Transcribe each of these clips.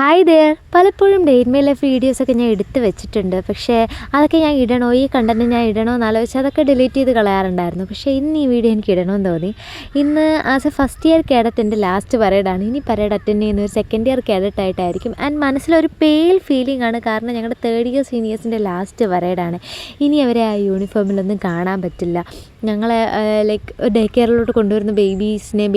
Hi there. പലപ്പോഴും day in my life വീഡിയോസൊക്കെ ഞാൻ എടുത്ത് വെച്ചിട്ടുണ്ട്. പക്ഷേ അതൊക്കെ ഞാൻ ഇടണോ, ഈ കണ്ടൻറ്റ് ഞാൻ ഇടണോ എന്നാലോചിച്ച് അതൊക്കെ ഡിലീറ്റ് ചെയ്ത് കളയാറുണ്ടായിരുന്നു. പക്ഷേ ഇന്ന് ഈ വീഡിയോ എനിക്ക് ഇടണമെന്ന് തോന്നി. ഇന്ന് as A first year cadet എൻ്റെ ലാസ്റ്റ് പരേഡാണ്. ഇനി പരേഡ് അറ്റൻഡ് ചെയ്യുന്ന ഒരു സെക്കൻഡ് ഇയർ കേഡറ്റായിട്ടായിരിക്കും. ആൻഡ് മനസ്സിലൊരു പെയിൽ ഫീലിംഗ് ആണ്. കാരണം ഞങ്ങളുടെ തേർഡ് ഇയർ സീനിയേഴ്സിൻ്റെ ലാസ്റ്റ് പരേഡാണ്. ഇനി അവരെ ആ യൂണിഫോമിലൊന്നും കാണാൻ പറ്റില്ല. ഞങ്ങളെ ലൈക്ക് ഡേ കെയറിലോട്ട് കൊണ്ടുവരുന്ന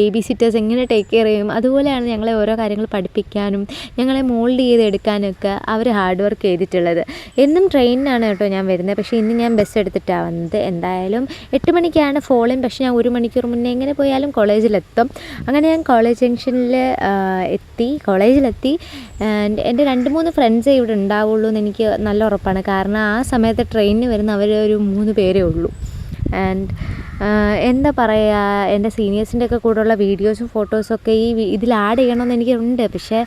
ബേബി സിറ്റേഴ്സ് എങ്ങനെ ടേക്ക് കെയർ ചെയ്യും, അതുപോലെയാണ് ഞങ്ങളെ ഓരോ കാര്യങ്ങൾ പഠിപ്പിക്കാനും ഞങ്ങളെ മോൾഡ് ചെയ്തെടുക്കാനൊക്കെ അവർ ഹാർഡ് വർക്ക് ചെയ്തിട്ടുള്ളത്. എന്നും ട്രെയിനിനാണ് കേട്ടോ ഞാൻ വരുന്നത്. പക്ഷേ ഇന്ന് ഞാൻ ബസ് എടുത്തിട്ടാണ് വന്നത്. എന്തായാലും 8 മണിക്കാണ് ഫോളിൻ. പക്ഷേ ഞാൻ 1 മണിക്കൂർ മുന്നേ എങ്ങനെ പോയാലും കോളേജിലെത്തും. അങ്ങനെ ഞാൻ കോളേജ് ജംഗ്ഷനിൽ കോളേജിലെത്തി. എൻ്റെ 2-3 ഫ്രണ്ട്സേ ഇവിടെ ഉണ്ടാവുള്ളൂ എന്ന് എനിക്ക് നല്ല ഉറപ്പാണ്. കാരണം ആ സമയത്ത് ട്രെയിനിന് വരുന്ന അവർ ഒരു 3 പേരേ ഉള്ളൂ. ആൻഡ് എന്താ പറയുക, എൻ്റെ സീനിയേഴ്സിൻ്റെയൊക്കെ കൂടെയുള്ള വീഡിയോസും ഫോട്ടോസൊക്കെ ഇതിൽ ആഡ് ചെയ്യണമെന്ന് എനിക്കുണ്ട്. പക്ഷേ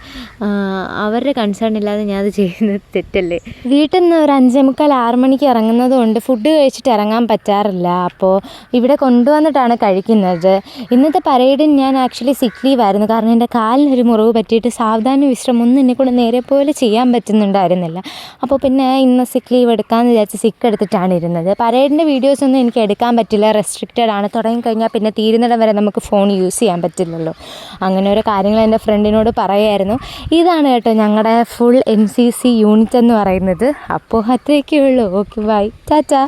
അവരുടെ കൺസേൺ ഇല്ലാതെ ഞാനത് ചെയ്യുന്നത് തെറ്റല്ലേ. വീട്ടിൽ നിന്ന് ഒരു 5:45-6 മണിക്ക് ഇറങ്ങുന്നത് കൊണ്ട് ഫുഡ് കഴിച്ചിട്ട് ഇറങ്ങാൻ പറ്റാറില്ല. അപ്പോൾ ഇവിടെ കൊണ്ടുവന്നിട്ടാണ് കഴിക്കുന്നത്. ഇന്നത്തെ പരേഡിന് ഞാൻ ആക്ച്വലി സിക്ക് ലീവായിരുന്നു. കാരണം എൻ്റെ കാലിനൊരു മുറിവ് പറ്റിയിട്ട് സാവധാന വിശ്രമം ഒന്നും എന്നെക്കൊണ്ട് നേരെ പോലെ ചെയ്യാൻ പറ്റുന്നുണ്ടായിരുന്നില്ല. അപ്പോൾ പിന്നെ ഇന്ന് സിക്ക് ലീവ് എടുക്കാമെന്ന് വിചാരിച്ച് സിക്ക് എടുത്തിട്ടാണ് ഇരുന്നത്. പരേഡിൻ്റെ വീഡിയോസൊന്നും എനിക്ക് എടുക്കാൻ പറ്റില്ല, റെസ്ട്രിക്റ്റഡ് ആണ്. തുടങ്ങിക്കഴിഞ്ഞാൽ പിന്നെ തീരുന്നിടം വരെ നമുക്ക് ഫോൺ യൂസ് ചെയ്യാൻ പറ്റില്ലല്ലോ. അങ്ങനെ ഓരോ കാര്യങ്ങൾ എൻ്റെ ഫ്രണ്ടിനോട് പറയായിരുന്നു. ഇതാണ് കേട്ടോ ഞങ്ങളുടെ ഫുൾ NCC യൂണിറ്റ് എന്ന് പറയുന്നത്. അപ്പോൾ അത്രയൊക്കെ ഉള്ളൂ. Okay, bye, Tata.